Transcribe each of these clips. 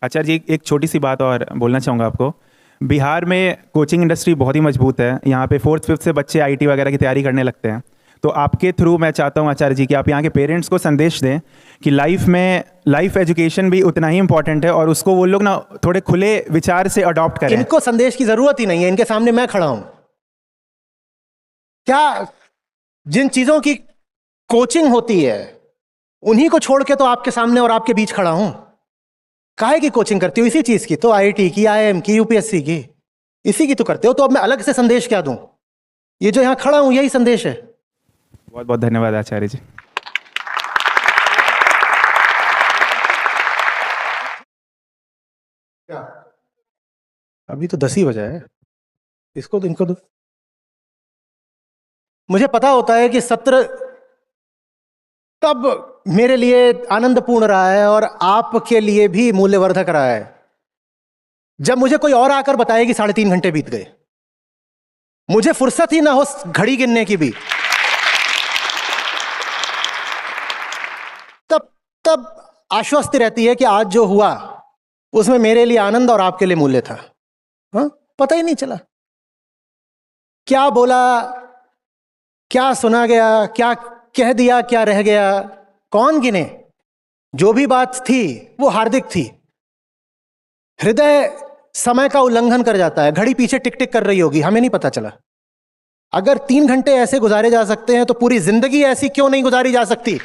आचार्य जी, एक छोटी सी बात और बोलना चाहूँगा आपको। बिहार में कोचिंग इंडस्ट्री बहुत ही मजबूत है। यहाँ पे 4th 5th से बच्चे आईटी वगैरह की तैयारी करने लगते हैं। तो आपके थ्रू मैं चाहता हूँ आचार्य जी कि आप यहाँ के पेरेंट्स को संदेश दें कि लाइफ एजुकेशन भी उतना ही इंपॉर्टेंट है और उसको वो लोग ना थोड़े खुले विचार से अडॉप्ट करें। इनको संदेश की जरूरत ही नहीं है, इनके सामने मैं खड़ा हूं। क्या जिन चीजों की कोचिंग होती है उन्हीं को छोड़ के तो आपके सामने और आपके बीच खड़ा हूं। काहे की कोचिंग करते हो? इसी चीज की तो, आईआईटी की, आईआईएम की, यूपीएससी की, इसी की तो करते हो। तो अब मैं अलग से संदेश क्या दूं? ये जो यहां खड़ा हूं यही संदेश है। बहुत बहुत धन्यवाद आचार्य जी। क्या अभी तो 10 ही बजा है, इसको तो इनको तो मुझे पता होता है कि सत्र तब मेरे लिए आनंदपूर्ण रहा है और आपके लिए भी मूल्यवर्धक रहा है जब मुझे कोई और आकर बताए कि 3.5 घंटे बीत गए। मुझे फुर्सत ही ना हो घड़ी गिनने की भी। तब तब आश्वस्ति रहती है कि आज जो हुआ उसमें मेरे लिए आनंद और आपके लिए मूल्य था। हाँ, पता ही नहीं चला क्या बोला, क्या सुना गया, क्या कह दिया, क्या रह गया, कौन गिने। जो भी बात थी वो हार्दिक थी। हृदय समय का उल्लंघन कर जाता है, घड़ी पीछे टिक टिक कर रही होगी, हमें नहीं पता चला। अगर 3 घंटे ऐसे गुजारे जा सकते हैं तो पूरी जिंदगी ऐसी क्यों नहीं गुजारी जा सकती?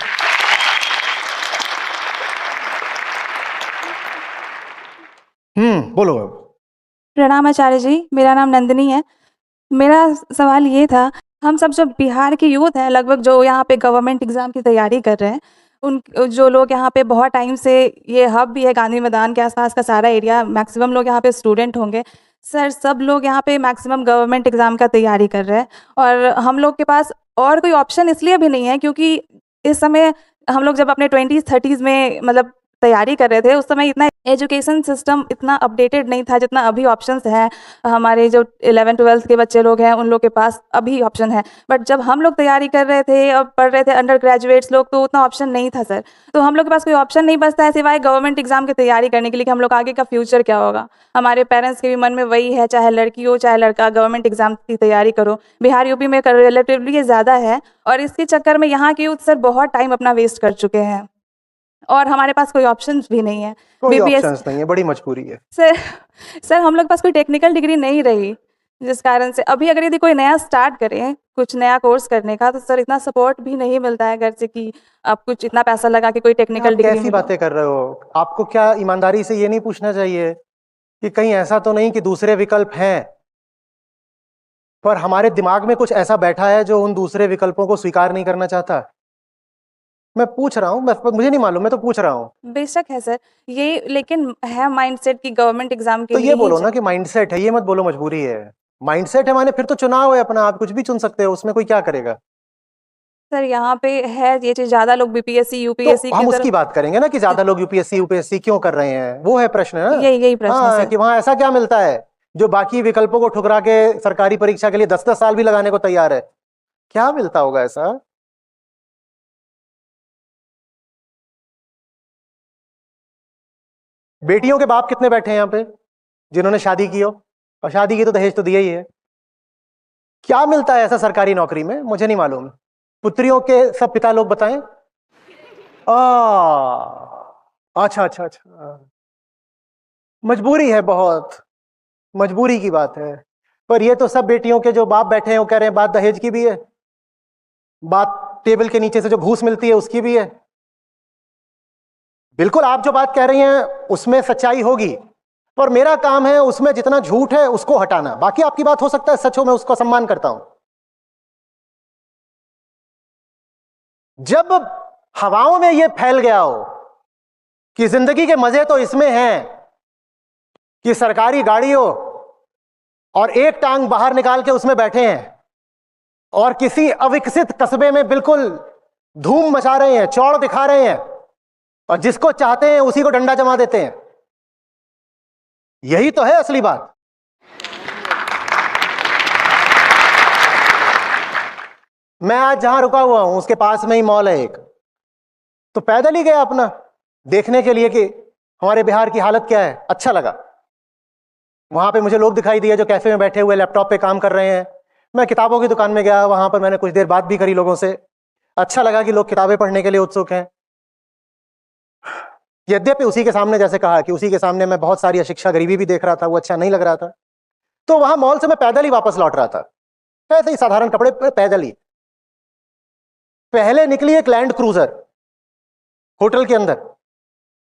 बोलो अब। प्रणाम आचार्य जी, मेरा नाम नंदिनी है। मेरा सवाल ये था, हम सब जो बिहार के यूथ हैं, लगभग जो यहाँ पे गवर्नमेंट एग्ज़ाम की तैयारी कर रहे हैं, उन जो लोग यहाँ पे बहुत टाइम से, ये हब भी है गांधी मैदान के आसपास का सारा एरिया, मैक्सिमम लोग यहाँ पे स्टूडेंट होंगे। सर, सब लोग यहाँ पे मैक्सिमम गवर्नमेंट एग्ज़ाम का तैयारी कर रहे हैं और हम लोग के पास और कोई ऑप्शन इसलिए भी नहीं है क्योंकि इस समय हम लोग जब अपने 20s 30s में मतलब तैयारी कर रहे थे, उस समय इतना एजुकेशन सिस्टम इतना अपडेटेड नहीं था जितना अभी ऑप्शंस हैं। हमारे जो 11th 12th के बच्चे लोग हैं उन लोग के पास अभी ऑप्शन है, बट जब हम लोग तैयारी कर रहे थे और पढ़ रहे थे अंडर ग्रेजुएट्स लोग, तो उतना ऑप्शन नहीं था सर। तो हम लोग के पास कोई ऑप्शन नहीं बचता है सिवाय गवर्नमेंट एग्जाम की तैयारी करने के लिए कि हम लोग आगे का फ्यूचर क्या होगा। हमारे पेरेंट्स के भी मन में वही है, चाहे लड़की हो चाहे लड़का, गवर्नमेंट एग्जाम की तैयारी करो। बिहार यूपी में रिलेटिवली ये ज़्यादा है और इसके चक्कर में यहाँ के यूथ सर बहुत टाइम अपना वेस्ट कर चुके हैं और हमारे पास कोई ऑप्शंस भी नहीं है। कोई ऑप्शंस नहीं है, बड़ी मजबूरी है सर हम लोग के पास कोई टेक्निकल डिग्री नहीं रही, जिस कारण से अभी अगर यदि कोई नया स्टार्ट करें कुछ नया कोर्स करने का, तो सर इतना सपोर्ट भी नहीं मिलता है घर से कि आप कुछ इतना पैसा लगा के कोई टेक्निकल डिग्री। कैसी बातें कर रहे हो? आपको क्या ईमानदारी से ये नहीं पूछना चाहिए कि कहीं ऐसा तो नहीं कि दूसरे विकल्प हैं, पर हमारे दिमाग में कुछ ऐसा बैठा है जो उन दूसरे विकल्पों को स्वीकार नहीं करना चाहता? मैं पूछ रहा हूँ, मुझे नहीं मालूम, मैं तो पूछ रहा हूँ। बेशक है सर ये, लेकिन है माइंडसेट की गवर्नमेंट एग्जाम के तो लिए ये बोलो ना कि माइंडसेट है, ये मत बोलो मजबूरी है। माइंडसेट है माने फिर तो चुनाव है अपना, आप कुछ भी चुन सकते हो, उसमें कोई क्या करेगा? सर यहाँ पे है ये चीज, ज्यादा लोग बीपीएससी यूपीएससी तो हम उसकी बात करेंगे ना कि ज्यादा लोग यूपीएससी क्यों कर रहे हैं, वो है प्रश्न ना? यही प्रश्न है सर। कि वहां ऐसा क्या मिलता है जो बाकी विकल्पों को ठुकरा के सरकारी परीक्षा के लिए 10-10 साल भी लगाने को तैयार है? क्या मिलता होगा ऐसा? बेटियों के बाप कितने बैठे हैं यहाँ पे जिन्होंने शादी की हो, और शादी की तो दहेज तो दिया ही है। क्या मिलता है ऐसा सरकारी नौकरी में, मुझे नहीं मालूम। पुत्रियों के सब पिता लोग बताएं। अच्छा अच्छा अच्छा, मजबूरी है, बहुत मजबूरी की बात है। पर ये तो सब बेटियों के जो बाप बैठे हैं वो कह रहे हैं बात दहेज की भी है, बात टेबल के नीचे से जो घूस मिलती है उसकी भी है। बिल्कुल आप जो बात कह रही हैं उसमें सच्चाई होगी, पर मेरा काम है उसमें जितना झूठ है उसको हटाना। बाकी आपकी बात हो सकता है सच हो, मैं उसका सम्मान करता हूं। जब हवाओं में यह फैल गया हो कि जिंदगी के मजे तो इसमें हैं कि सरकारी गाड़ी हो और एक टांग बाहर निकाल के उसमें बैठे हैं और किसी अविकसित कस्बे में बिल्कुल धूम मचा रहे हैं, चौड़ दिखा रहे हैं, और जिसको चाहते हैं उसी को डंडा जमा देते हैं, यही तो है असली बात। मैं आज जहां रुका हुआ हूं उसके पास में ही मॉल है एक, तो पैदल ही गया अपना देखने के लिए कि हमारे बिहार की हालत क्या है, अच्छा लगा। वहां पे मुझे लोग दिखाई दिए जो कैफे में बैठे हुए लैपटॉप पे काम कर रहे हैं। मैं किताबों की दुकान में गया, वहां पर मैंने कुछ देर बात भी करी लोगों से। अच्छा लगा कि लोग किताबें पढ़ने के लिए उत्सुक हैं। यद्यपि उसी के सामने, जैसे कहा कि उसी के सामने मैं बहुत सारी अशिक्षा गरीबी भी देख रहा था, वो अच्छा नहीं लग रहा था। तो वहां मॉल से मैं पैदल ही वापस लौट रहा था, ऐसे ही साधारण कपड़े पे पैदल ही। पहले निकली एक लैंड क्रूजर होटल के अंदर,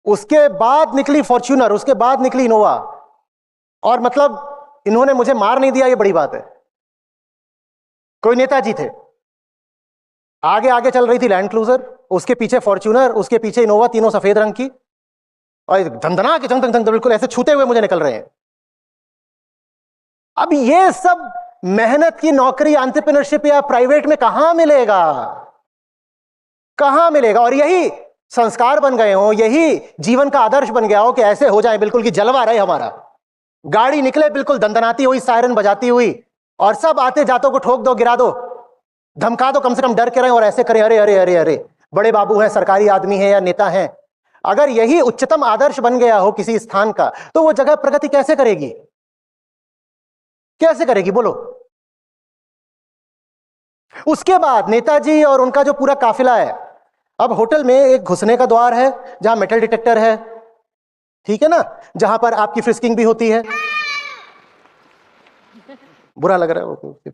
उसके बाद निकली फॉर्च्यूनर, उसके बाद निकली इनोवा। और मतलब इन्होंने मुझे मार नहीं दिया, ये बड़ी बात है। कोई नेताजी थे, आगे आगे चल रही थी लैंड क्रूजर, उसके पीछे फॉर्च्यूनर, उसके पीछे इनोवा, तीनों सफेद रंग की, और धंधना के धंग धंग बिल्कुल ऐसे छूते हुए मुझे निकल रहे हैं। अब ये सब मेहनत की नौकरी, एंटरप्रेन्योरशिप या प्राइवेट में कहां मिलेगा, कहां मिलेगा? और यही संस्कार बन गए हो, यही जीवन का आदर्श बन गया हो कि ऐसे हो जाए बिल्कुल कि जलवा रहे हमारा, गाड़ी निकले बिल्कुल दंदनाती हुई, सायरन बजाती हुई, और सब आते जातों को ठोक दो, गिरा दो, धमका दो, कम से कम डर के रहे और ऐसे करें, अरे अरे अरे अरे बड़े बाबू हैं, सरकारी आदमी है या नेता हैं। अगर यही उच्चतम आदर्श बन गया हो किसी स्थान का, तो वो जगह प्रगति कैसे करेगी, कैसे करेगी बोलो? उसके बाद नेताजी और उनका जो पूरा काफिला है, अब होटल में एक घुसने का द्वार है जहां मेटल डिटेक्टर है, ठीक है ना, जहां पर आपकी फ्रिस्किंग भी होती है। बुरा लग रहा है वो, कह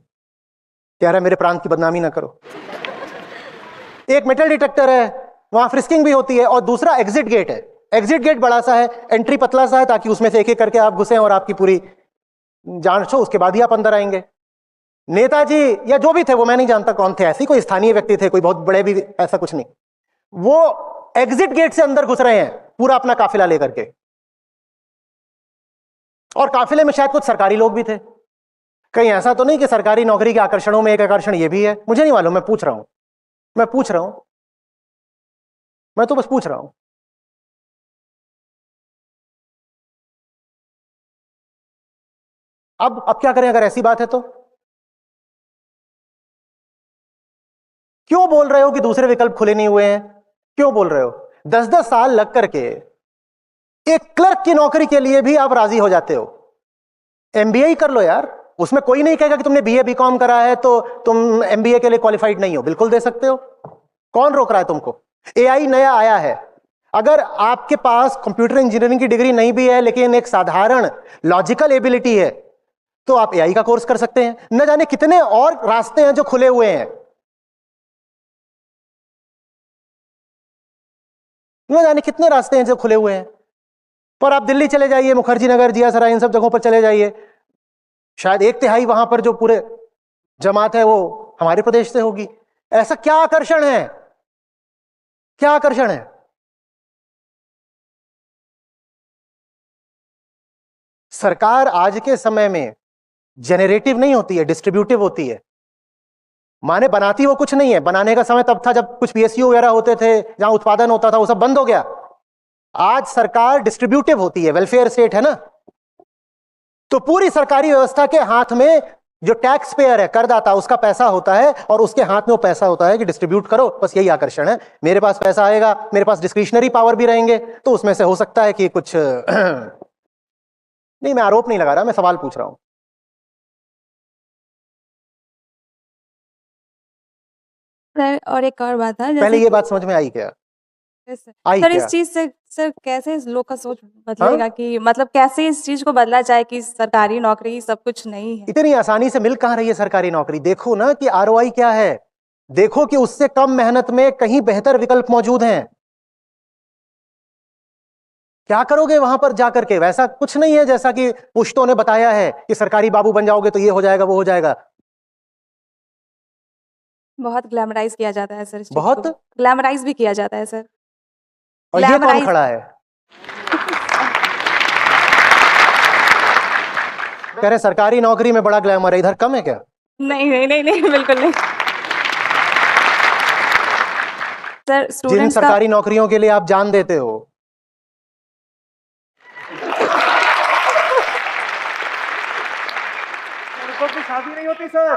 रहा है मेरे प्रांत की बदनामी ना करो। एक मेटल डिटेक्टर है, वहां फ्रिस्किंग भी होती है, और दूसरा एग्जिट गेट है। एग्जिट गेट बड़ा सा है, एंट्री पतला सा है, ताकि उसमें से एक एक करके आप घुसे और आपकी पूरी जांच हो, उसके बाद ही आप अंदर आएंगे। नेताजी या जो भी थे, वो मैं नहीं जानता कौन थे, ऐसे कोई स्थानीय व्यक्ति थे, कोई बहुत बड़े भी, ऐसा कुछ नहीं, वो एग्जिट गेट से अंदर घुस रहे हैं पूरा अपना काफिला लेकर के। और काफिले में शायद कुछ सरकारी लोग भी थे। कहीं ऐसा तो नहीं कि सरकारी नौकरी के आकर्षणों में एक आकर्षण ये भी है? मुझे नहीं मालूम, मैं पूछ रहा हूं, मैं तो बस पूछ रहा हूं। अब क्या करें अगर ऐसी बात है तो? क्यों बोल रहे हो कि दूसरे विकल्प खुले नहीं हुए हैं? क्यों बोल रहे हो? 10-10 साल लग करके एक क्लर्क की नौकरी के लिए भी आप राजी हो जाते हो। एमबीए ही कर लो यार, उसमें कोई नहीं कहेगा कि तुमने बीए बीकॉम करा है तो तुम एमबीए के लिए क्वालिफाइड नहीं हो, बिल्कुल दे सकते हो। कौन रोक रहा है तुमको? एआई नया आया है, अगर आपके पास कंप्यूटर इंजीनियरिंग की डिग्री नहीं भी है लेकिन एक साधारण लॉजिकल एबिलिटी है, तो आप एआई का कोर्स कर सकते हैं। न जाने कितने और रास्ते हैं जो खुले हुए हैं, न जाने कितने रास्ते हैं जो खुले हुए हैं। पर आप दिल्ली चले जाइए, मुखर्जी नगर, जिया सराय, इन सब जगहों पर चले जाइए, शायद 1/3 वहां पर जो पूरे जमात है वो हमारे प्रदेश से होगी। ऐसा क्या आकर्षण है, क्या आकर्षण है? सरकार आज के समय में जेनरेटिव नहीं होती है, डिस्ट्रीब्यूटिव होती है। माने बनाती वो कुछ नहीं है, बनाने का समय तब था जब कुछ पीएसयू वगैरह होते थे, जहां उत्पादन होता था, वो सब बंद हो गया। आज सरकार डिस्ट्रीब्यूटिव होती है, वेलफेयर स्टेट है ना। तो पूरी सरकारी व्यवस्था के हाथ में जो टैक्स पेयर है, करदाता, उसका पैसा होता है, और उसके हाथ में वो पैसा होता है कि डिस्ट्रीब्यूट करो। बस यही आकर्षण है। मेरे पास पैसा आएगा, मेरे पास डिस्क्रिशनरी पावर भी रहेंगे, तो उसमें से हो सकता है कि कुछ नहीं, मैं आरोप नहीं लगा रहा, मैं सवाल पूछ रहा हूं। सर, और एक और बात है, पहले ये बात समझ में आई क्या? आई सर, इस क्या? चीज से सर कैसे इस लोग का सोच बदलेगा कि मतलब कैसे इस चीज को बदला जाए कि सरकारी नौकरी सब कुछ नहीं है? इतनी आसानी से मिल कहां रही है सरकारी नौकरी? देखो ना कि आरओआई क्या है, देखो कि उससे कम मेहनत में कहीं बेहतर विकल्प मौजूद हैं। क्या करोगे वहां पर जाकर के? वैसा कुछ नहीं है जैसा कि पुश्तों ने बताया है कि सरकारी बाबू बन जाओगे तो ये हो जाएगा, वो हो जाएगा। बहुत ग्लैमराइज किया जाता है सर, इस चीज बहुत को ग्लैमराइज भी किया जाता है सर। और ये कौन ग्लैमराइज खड़ा है कह रहे सरकारी नौकरी में बड़ा ग्लैमर है, इधर कम है क्या? नहीं नहीं नहीं नहीं, बिल्कुल नहीं सर। जिन स्टूडेंट्स का सरकारी नौकरियों के लिए आप जान देते हो, लड़कों की शादी नहीं होती सर,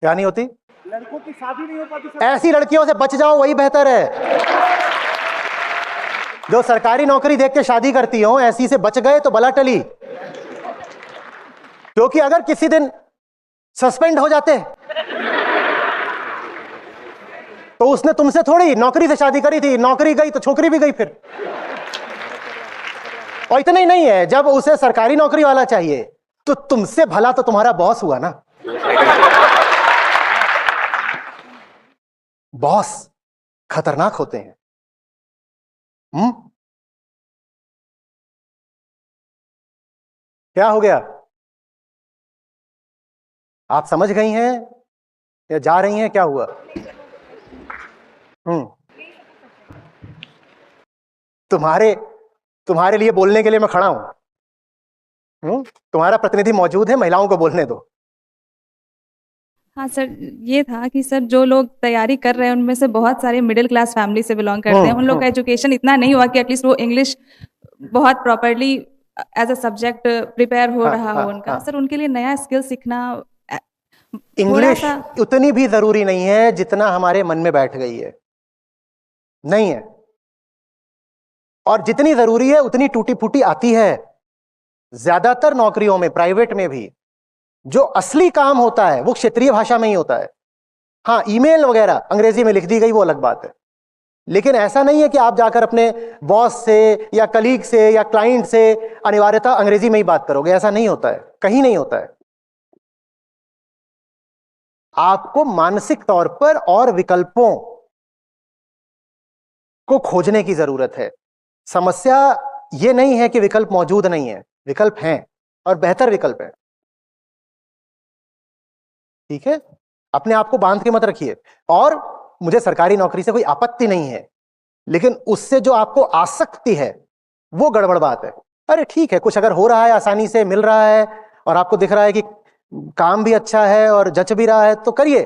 क्या नहीं होती? लड़कों की शादी नहीं हो पाती सर। ऐसी लड़कियों से बच जाओ, वही बेहतर है। जो सरकारी नौकरी देख के शादी करती हो ऐसी से बच गए तो बला टली, क्योंकि अगर किसी दिन सस्पेंड हो जाते तो उसने तुमसे थोड़ी नौकरी से शादी करी थी, नौकरी गई तो छोकरी भी गई फिर। और इतना ही नहीं है, जब उसे सरकारी नौकरी वाला चाहिए तो तुमसे भला तो तुम्हारा बॉस हुआ ना। बॉस खतरनाक होते हैं। क्या हो गया? आप समझ गई हैं या जा रही हैं? क्या हुआ? तुम्हारे लिए बोलने के लिए मैं खड़ा हूं। तुम्हारा प्रतिनिधि मौजूद है, महिलाओं को बोलने दो। हाँ सर, ये था कि सर जो लोग तैयारी कर रहे हैं उनमें से बहुत सारे मिडिल क्लास फैमिली से बिलोंग करते हैं। उन लोग का एजुकेशन इतना नहीं हुआ कि एटलीस्ट वो इंग्लिश बहुत properly as a subject prepare हो रहा हो उनका। सर उनके लिए नया स्किल सीखना, इंग्लिश उतनी भी जरूरी नहीं है जितना हमारे मन में बैठ गई है, नहीं है। और जितनी जरूरी है उतनी टूटी फूटी आती है। ज्यादातर नौकरियों में, प्राइवेट में भी, जो असली काम होता है वो क्षेत्रीय भाषा में ही होता है। हाँ, ईमेल वगैरह अंग्रेजी में लिख दी गई वो अलग बात है, लेकिन ऐसा नहीं है कि आप जाकर अपने बॉस से या कलीग से या क्लाइंट से अनिवार्यता अंग्रेजी में ही बात करोगे। ऐसा नहीं होता है, कहीं नहीं होता है। आपको मानसिक तौर पर और विकल्पों को खोजने की जरूरत है। समस्या यह नहीं है कि विकल्प मौजूद नहीं है, विकल्प हैं और बेहतर विकल्प है। ठीक है, अपने आप को बांध के मत रखिए। और मुझे सरकारी नौकरी से कोई आपत्ति नहीं है, लेकिन उससे जो आपको आसक्ति है वो गड़बड़ बात है। अरे ठीक है, कुछ अगर हो रहा है, आसानी से मिल रहा है और आपको दिख रहा है कि काम भी अच्छा है और जच भी रहा है तो करिए,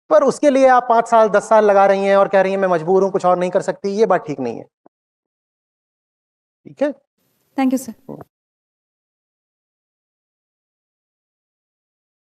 पर उसके लिए आप 5 साल 10 साल लगा रही हैं और कह रही हैं मैं मजबूर हूं, कुछ और नहीं कर सकती, ये बात ठीक नहीं है। ठीक है, थैंक यू सर।